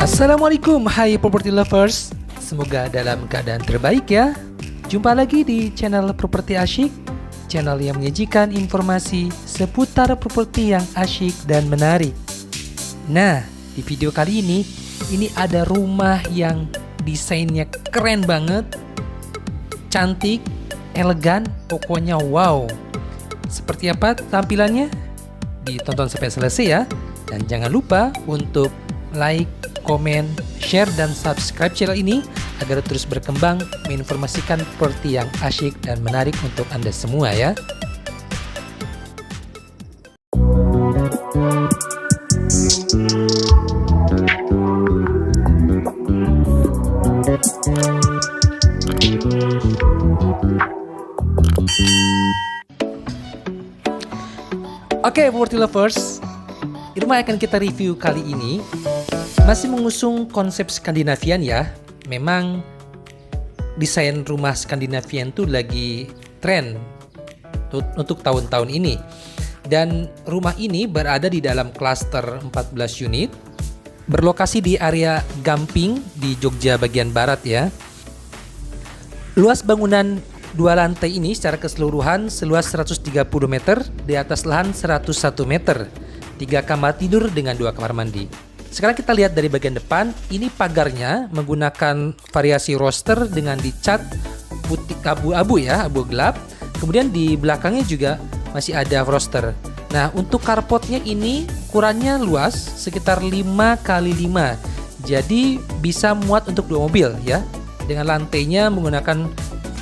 Assalamualaikum, hai property lovers. Semoga dalam keadaan terbaik ya. Jumpa lagi di channel Properti Asyik, channel yang menyajikan informasi seputar properti yang asyik dan menarik. Nah, di video kali ini ada rumah yang desainnya keren banget, cantik, elegan, pokoknya wow. Seperti apa tampilannya? Ditonton sampai selesai ya. Dan jangan lupa untuk like, komen, share, dan subscribe channel ini agar terus berkembang menginformasikan properti yang asyik dan menarik untuk Anda semua ya. Oke, property lovers, rumah yang akan kita review kali ini masih mengusung konsep Skandinavian ya. Memang desain rumah Skandinavian tuh lagi tren untuk tahun-tahun ini. Dan rumah ini berada di dalam klaster 14 unit, berlokasi di area Gamping di Jogja bagian barat ya. Luas bangunan 2 lantai ini secara keseluruhan seluas 130 meter, di atas lahan 101 meter, 3 kamar tidur dengan 2 kamar mandi. Sekarang kita lihat dari bagian depan, ini pagarnya menggunakan variasi roster dengan dicat putih abu-abu ya, abu gelap. Kemudian di belakangnya juga masih ada roster. Nah, untuk carportnya ini ukurannya luas, sekitar 5 kali 5. Jadi bisa muat untuk 2 mobil ya. Dengan lantainya menggunakan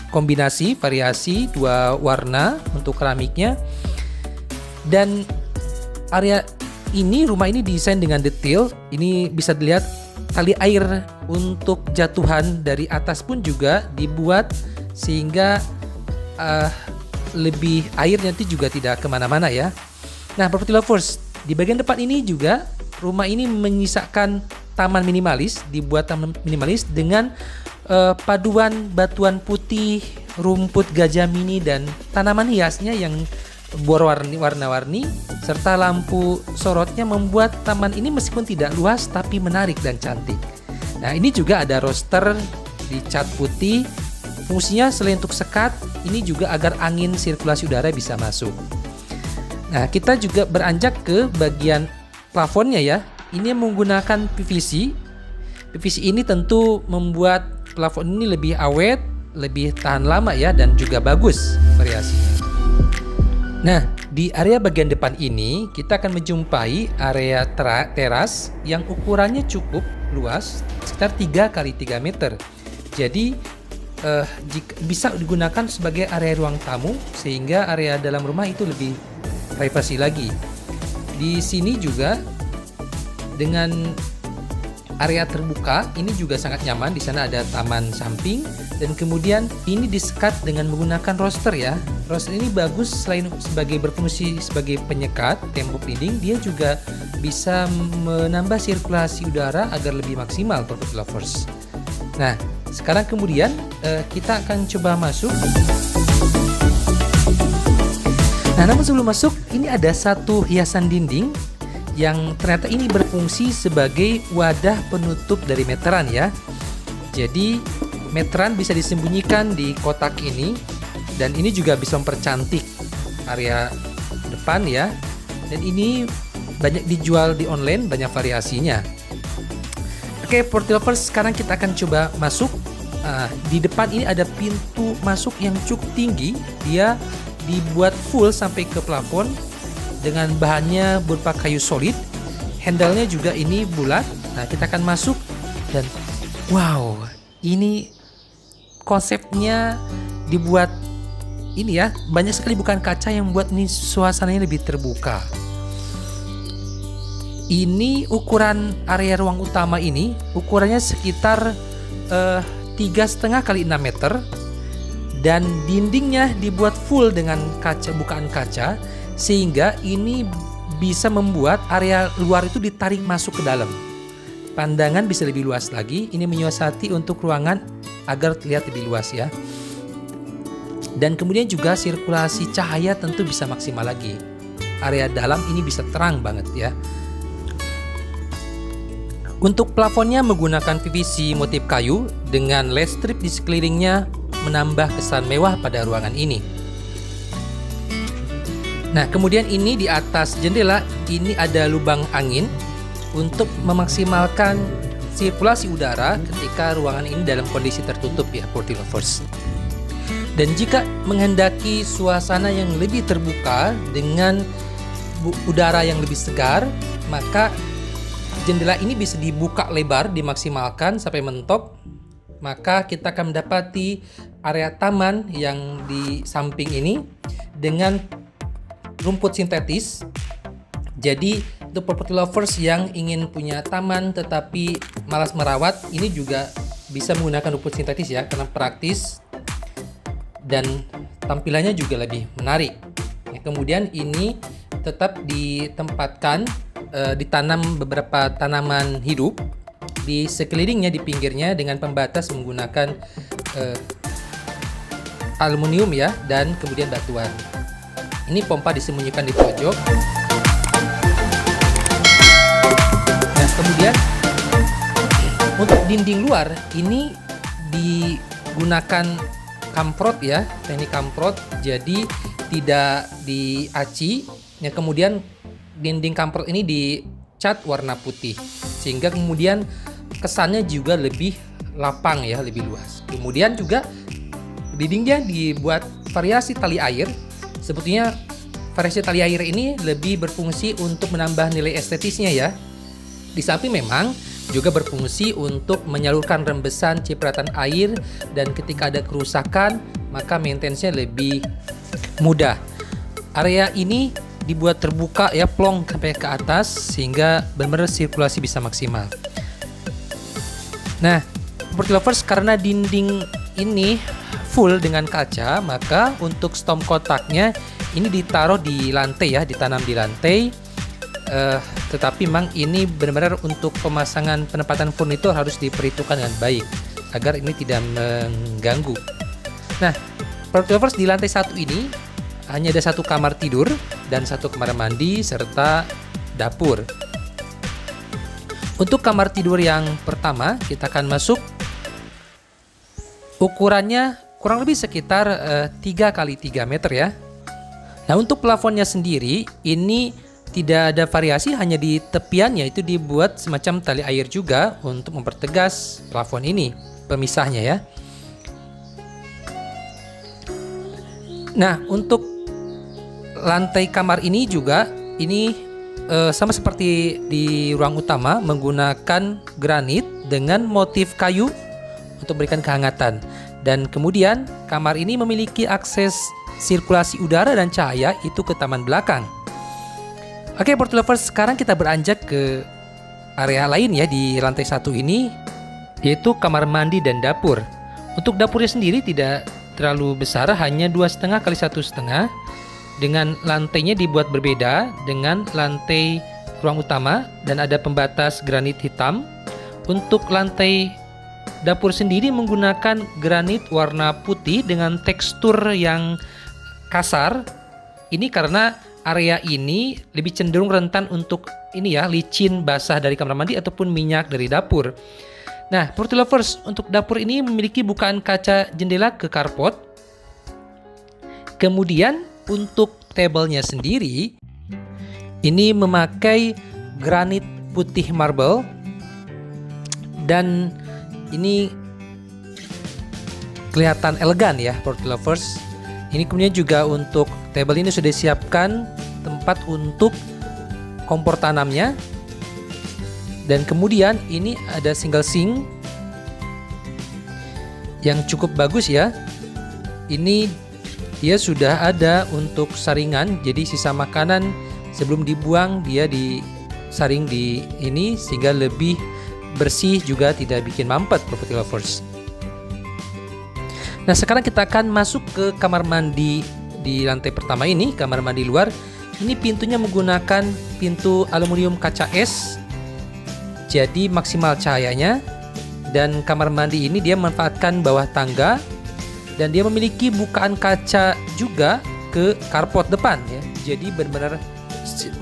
kombinasi variasi 2 warna untuk keramiknya. Dan area ini, rumah ini desain dengan detail. Ini bisa dilihat tali air untuk jatuhan dari atas pun juga dibuat sehingga lebih air nanti juga tidak kemana-mana ya. Nah, property lovers, di bagian depan ini juga rumah ini menyisakan taman minimalis, dibuat taman minimalis dengan paduan batuan putih, rumput gajah mini, dan tanaman hiasnya yang warna-warni serta lampu sorotnya membuat taman ini meskipun tidak luas tapi menarik dan cantik. Nah, ini juga ada roster dicat putih. Fungsinya selain untuk sekat, ini juga agar angin sirkulasi udara bisa masuk. Nah, kita juga beranjak ke bagian plafonnya ya. Ini menggunakan PVC. PVC ini tentu membuat plafon ini lebih awet, lebih tahan lama ya, dan juga bagus variasinya. Nah, di area bagian depan ini kita akan menjumpai area teras yang ukurannya cukup luas, sekitar 3 kali 3 meter. Jadi bisa digunakan sebagai area ruang tamu sehingga area dalam rumah itu lebih privasi lagi. Di sini juga dengan area terbuka ini juga sangat nyaman. Di sana ada taman samping dan kemudian ini disekat dengan menggunakan roster ya. Roster ini bagus, selain sebagai berfungsi sebagai penyekat tembok dinding, dia juga bisa menambah sirkulasi udara agar lebih maksimal property lovers. Nah, sekarang kemudian kita akan coba masuk. Nah, namun sebelum masuk, ini ada satu hiasan dinding yang ternyata ini berfungsi sebagai wadah penutup dari meteran ya. Jadi meteran bisa disembunyikan di kotak ini, dan ini juga bisa mempercantik area depan ya. Dan ini banyak dijual di online, banyak variasinya. Oke, property lovers, sekarang kita akan coba masuk. Di depan ini ada pintu masuk yang cukup tinggi. Dia dibuat full sampai ke plafon dengan bahannya berupa kayu solid. Handle-nya juga ini bulat. Nah, kita akan masuk dan wow, ini konsepnya dibuat ini ya, banyak sekali bukan kaca yang membuat ini suasananya lebih terbuka. Ini ukuran area ruang utama ini, ukurannya sekitar 3,5 kali 6 meter, dan dindingnya dibuat full dengan kaca, bukaan kaca, sehingga ini bisa membuat area luar itu ditarik masuk ke dalam. Pandangan bisa lebih luas lagi. Ini menyiasati untuk ruangan agar terlihat lebih luas ya. Dan kemudian juga sirkulasi cahaya tentu bisa maksimal lagi. Area dalam ini bisa terang banget ya. Untuk plafonnya menggunakan PVC motif kayu dengan LED strip di sekelilingnya menambah kesan mewah pada ruangan ini. Nah, kemudian ini di atas jendela ini ada lubang angin untuk memaksimalkan sirkulasi udara ketika ruangan ini dalam kondisi tertutup ya, Property Lovers. Dan jika menghendaki suasana yang lebih terbuka dengan udara yang lebih segar, maka jendela ini bisa dibuka lebar, dimaksimalkan sampai mentok. Maka kita akan mendapati area taman yang di samping ini dengan rumput sintetis. Jadi untuk property lovers yang ingin punya taman tetapi malas merawat, ini juga bisa menggunakan rumput sintetis ya, karena praktis dan tampilannya juga lebih menarik. Ya, kemudian ini tetap ditempatkan ditanam beberapa tanaman hidup di sekelilingnya, di pinggirnya dengan pembatas menggunakan aluminium ya, dan kemudian batuan. Ini pompa disembunyikan di pojok. Nah, kemudian untuk dinding luar ini digunakan kamprot ya, teknik kamprot, jadi tidak diaci. Ya, kemudian dinding kamprot ini dicat warna putih sehingga kemudian kesannya juga lebih lapang ya, lebih luas. Kemudian juga dindingnya dibuat variasi tali air. Sebetulnya variasi tali air ini lebih berfungsi untuk menambah nilai estetisnya ya. Di samping memang juga berfungsi untuk menyalurkan rembesan cipratan air, dan ketika ada kerusakan maka maintenance-nya lebih mudah. Area ini dibuat terbuka ya, plong sampai ke atas sehingga benar-benar sirkulasi bisa maksimal. Nah, property lovers, karena dinding ini full dengan kaca, maka untuk stomp kotaknya ini ditaruh di lantai ya, ditanam di lantai. Tetapi memang ini benar-benar untuk pemasangan penempatan furnitur harus diperhitungkan dengan baik agar ini tidak mengganggu. Nah, property lovers, di lantai satu ini hanya ada satu kamar tidur dan satu kamar mandi serta dapur. Untuk kamar tidur yang pertama kita akan masuk. Ukurannya kurang lebih sekitar 3 x 3 meter ya. Nah, untuk plafonnya sendiri ini tidak ada variasi, hanya di tepiannya itu dibuat semacam tali air juga untuk mempertegas plafon ini, pemisahnya ya. Nah, untuk lantai kamar ini juga ini sama seperti di ruang utama, menggunakan granit dengan motif kayu untuk berikan kehangatan. Dan kemudian kamar ini memiliki akses sirkulasi udara dan cahaya itu ke taman belakang. Oke, property lovers, sekarang kita beranjak ke area lain ya di lantai satu ini, yaitu kamar mandi dan dapur. Untuk dapurnya sendiri tidak terlalu besar, hanya 2,5 x 1,5, dengan lantainya dibuat berbeda dengan lantai ruang utama dan ada pembatas granit hitam. Untuk lantai dapur sendiri menggunakan granit warna putih dengan tekstur yang kasar. Ini karena area ini lebih cenderung rentan untuk ini ya, licin basah dari kamar mandi ataupun minyak dari dapur. Nah, property lovers, untuk dapur ini memiliki bukaan kaca jendela ke carport. Kemudian untuk tablenya sendiri ini memakai granit putih marble, dan ini kelihatan elegan ya, property lovers. Ini kemudian juga untuk table ini sudah disiapkan tempat untuk kompor tanamnya, dan kemudian ini ada single sink yang cukup bagus ya. Ini dia sudah ada untuk saringan, jadi sisa makanan sebelum dibuang dia disaring di ini sehingga lebih bersih, juga tidak bikin mampet, property lovers. Nah, sekarang kita akan masuk ke kamar mandi di lantai pertama ini, kamar mandi luar. Ini pintunya menggunakan pintu aluminium kaca es, jadi maksimal cahayanya. Dan kamar mandi ini dia memanfaatkan bawah tangga, dan dia memiliki bukaan kaca juga ke carport depan ya. Jadi benar-benar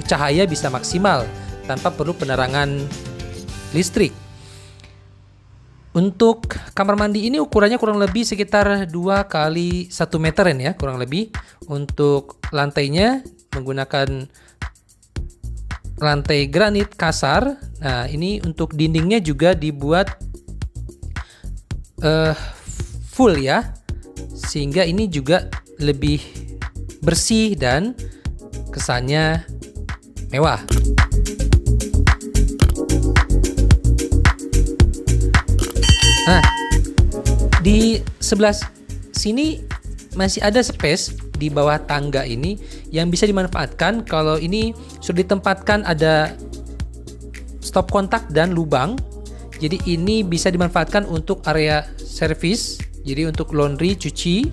cahaya bisa maksimal tanpa perlu penerangan listrik. Untuk kamar mandi ini ukurannya kurang lebih sekitar 2 kali 1 meteran ya, kurang lebih. Untuk lantainya menggunakan lantai granit kasar. Nah, ini untuk dindingnya juga dibuat full ya, sehingga ini juga lebih bersih dan kesannya mewah. Nah, di sebelah sini masih ada space di bawah tangga ini yang bisa dimanfaatkan. Kalau ini sudah ditempatkan ada stop kontak dan lubang. Jadi ini bisa dimanfaatkan untuk area service, jadi untuk laundry, cuci,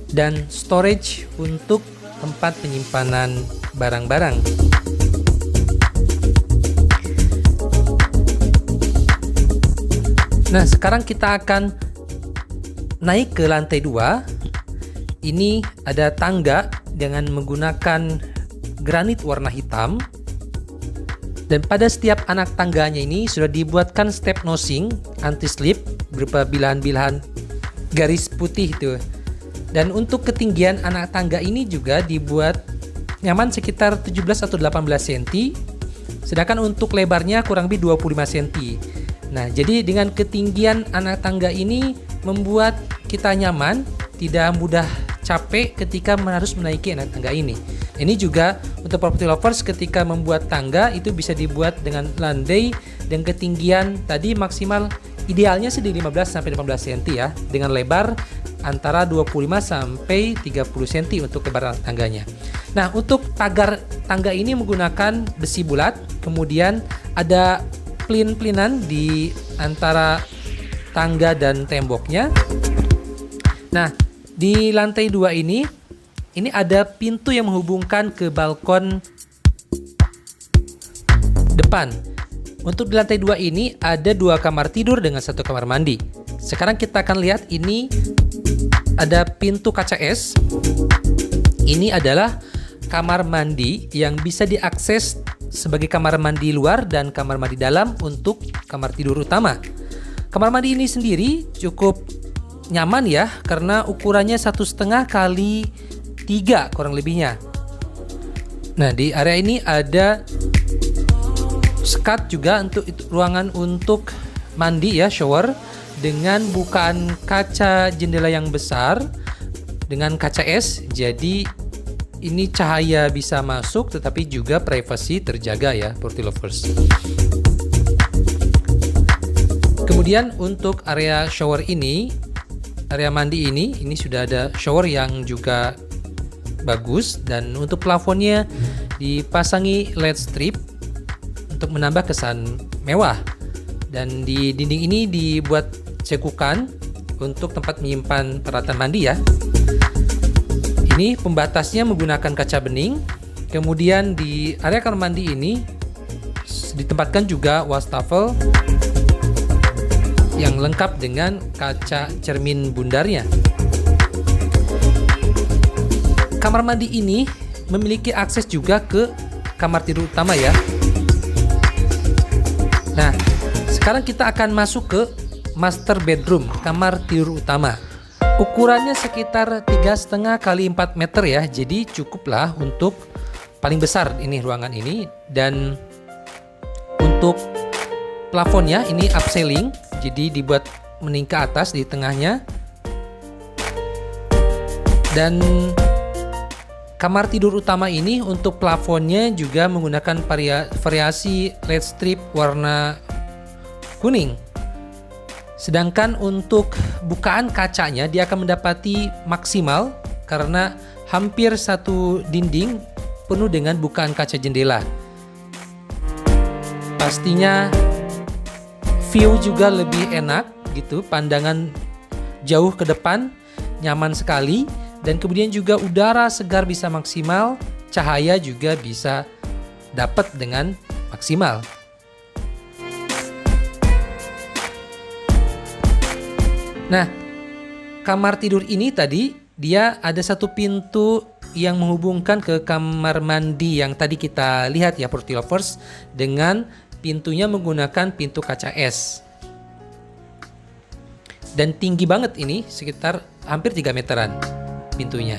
dan storage untuk tempat penyimpanan barang-barang. Nah, sekarang kita akan naik ke lantai 2. Ini ada tangga dengan menggunakan granit warna hitam. Dan pada setiap anak tangganya ini sudah dibuatkan step nosing anti-slip berupa bilahan-bilahan garis putih itu. Dan untuk ketinggian anak tangga ini juga dibuat nyaman sekitar 17 atau 18 cm. Sedangkan untuk lebarnya kurang lebih 25 cm. Nah, jadi dengan ketinggian anak tangga ini membuat kita nyaman, tidak mudah capek ketika harus menaiki anak tangga ini. Ini juga untuk property lovers ketika membuat tangga itu bisa dibuat dengan landai dan ketinggian tadi maksimal idealnya sih di 15 sampai 18 cm ya, dengan lebar antara 25 sampai 30 cm untuk lebar tangganya. Nah, untuk pagar tangga ini menggunakan besi bulat, kemudian ada pelin-pelinan di antara tangga dan temboknya. Nah, di lantai 2 ini ada pintu yang menghubungkan ke balkon depan. Untuk di lantai 2 ini ada 2 kamar tidur dengan 1 kamar mandi. Sekarang kita akan lihat ini ada pintu kaca es. Ini adalah kamar mandi yang bisa diakses sebagai kamar mandi luar dan kamar mandi dalam untuk kamar tidur utama. Kamar mandi ini sendiri cukup nyaman ya, karena ukurannya 1,5 kali 3 kurang lebihnya. Nah, di area ini ada sekat juga untuk ruangan untuk mandi ya, shower, dengan bukaan kaca jendela yang besar dengan kaca es. Jadi ini cahaya bisa masuk tetapi juga privasi terjaga ya, property lovers. Kemudian untuk area shower ini, area mandi ini sudah ada shower yang juga bagus, dan untuk plafonnya dipasangi LED strip untuk menambah kesan mewah. Dan di dinding ini dibuat cekukan untuk tempat menyimpan peralatan mandi ya. Ini pembatasnya menggunakan kaca bening. Kemudian di area kamar mandi ini ditempatkan juga wastafel yang lengkap dengan kaca cermin bundarnya. Kamar mandi ini memiliki akses juga ke kamar tidur utama ya. Nah, sekarang kita akan masuk ke master bedroom, kamar tidur utama. Ukurannya sekitar 3,5 kali 4 meter ya, jadi cukuplah untuk paling besar ini ruangan ini. Dan untuk plafonnya ini upscaling, jadi dibuat meningkat atas di tengahnya. Dan kamar tidur utama ini untuk plafonnya juga menggunakan variasi LED strip warna kuning. Sedangkan untuk bukaan kacanya dia akan mendapati maksimal karena hampir satu dinding penuh dengan bukaan kaca jendela. Pastinya view juga lebih enak gitu, pandangan jauh ke depan nyaman sekali, dan kemudian juga udara segar bisa maksimal, cahaya juga bisa dapat dengan maksimal. Nah, kamar tidur ini tadi dia ada satu pintu yang menghubungkan ke kamar mandi yang tadi kita lihat ya, property lovers, dengan pintunya menggunakan pintu kaca es. Dan tinggi banget ini, sekitar hampir 3 meteran pintunya.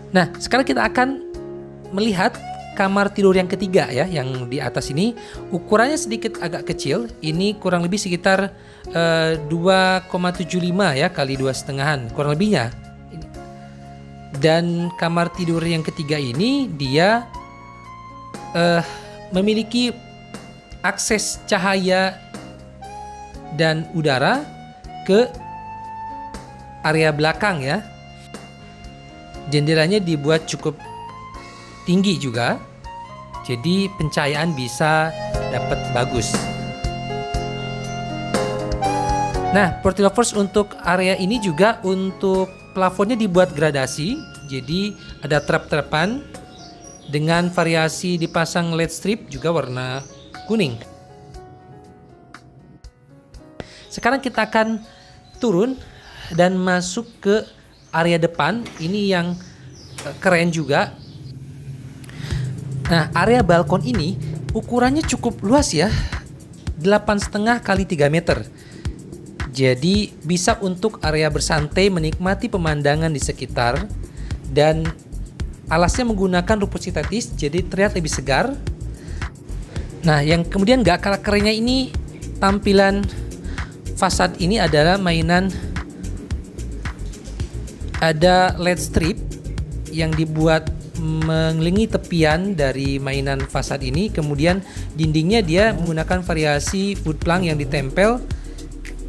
Nah, sekarang kita akan melihat kamar tidur yang ketiga ya, yang di atas ini. Ukurannya sedikit agak kecil, ini kurang lebih sekitar 2,75 ya kali 2,5-an, kurang lebihnya. Dan kamar tidur yang ketiga ini dia memiliki akses cahaya dan udara ke area belakang ya. Jendelanya dibuat cukup tinggi juga, jadi pencahayaan bisa dapat bagus. Nah, Property Lovers, untuk area ini juga untuk plafonnya dibuat gradasi, jadi ada trap-trapan dengan variasi dipasang LED strip juga warna kuning. Sekarang kita akan turun dan masuk ke area depan. Ini yang keren juga. Nah, area balkon ini ukurannya cukup luas ya, 8,5 kali 3 meter. Jadi bisa untuk area bersantai menikmati pemandangan di sekitar, dan alasnya menggunakan rumput sintetis jadi terlihat lebih segar. Nah, yang kemudian gak kalah kerennya ini, tampilan fasad ini adalah mainan, ada LED strip yang dibuat mengelilingi tepian dari mainan fasad ini. Kemudian dindingnya dia menggunakan variasi wood plank yang ditempel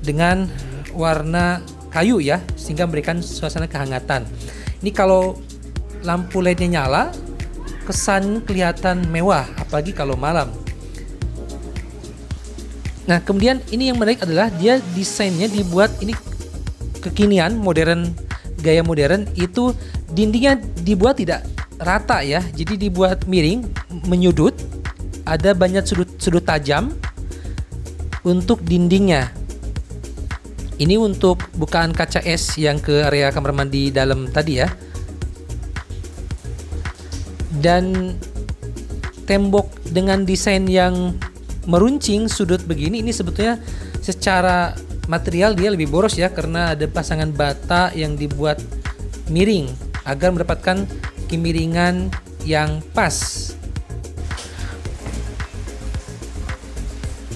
dengan warna kayu ya, sehingga memberikan suasana kehangatan. Ini kalau lampu LED-nya nyala, kesan kelihatan mewah, apalagi kalau malam. Nah, kemudian ini yang menarik adalah dia desainnya dibuat ini kekinian, modern, gaya modern. Itu dindingnya dibuat tidak rata ya, jadi dibuat miring, menyudut. Ada banyak sudut tajam untuk dindingnya. Ini untuk bukaan kaca es yang ke area kamar mandi dalam tadi ya. Dan tembok dengan desain yang meruncing sudut begini, ini sebetulnya secara material dia lebih boros ya, karena ada pasangan bata yang dibuat miring agar mendapatkan kemiringan yang pas.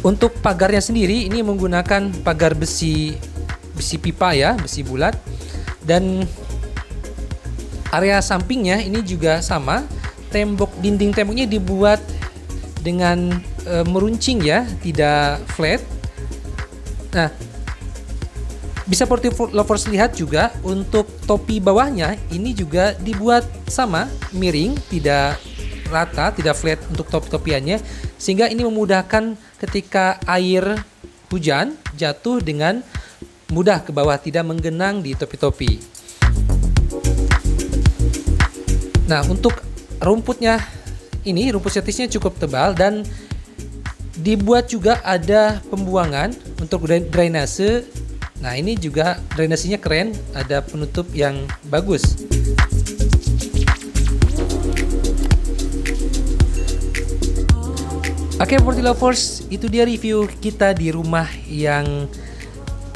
Untuk pagarnya sendiri ini menggunakan pagar besi pipa ya, besi bulat. Dan area sampingnya ini juga sama, dinding temboknya dibuat dengan meruncing ya, tidak flat. Nah, bisa Property Lovers lihat juga untuk topi bawahnya ini juga dibuat sama, miring, tidak rata, tidak flat untuk topi-topiannya, sehingga ini memudahkan ketika air hujan jatuh dengan mudah ke bawah, tidak menggenang di topi-topi. Nah, untuk rumputnya ini, rumput sintetisnya cukup tebal dan dibuat juga ada pembuangan untuk drainase. Nah, ini juga drainasinya keren, ada penutup yang bagus. Oke, Property Lovers, itu dia review kita di rumah yang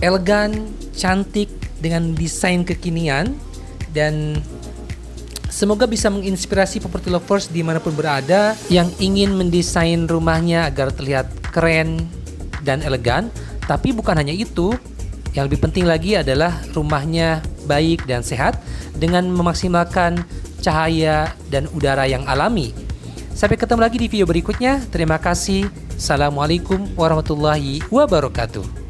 elegan, cantik, dengan desain kekinian, dan semoga bisa menginspirasi Property Lovers dimanapun berada yang ingin mendesain rumahnya agar terlihat keren dan elegan. Tapi bukan hanya itu, yang lebih penting lagi adalah rumahnya baik dan sehat dengan memaksimalkan cahaya dan udara yang alami. Sampai ketemu lagi di video berikutnya. Terima kasih. Assalamualaikum warahmatullahi wabarakatuh.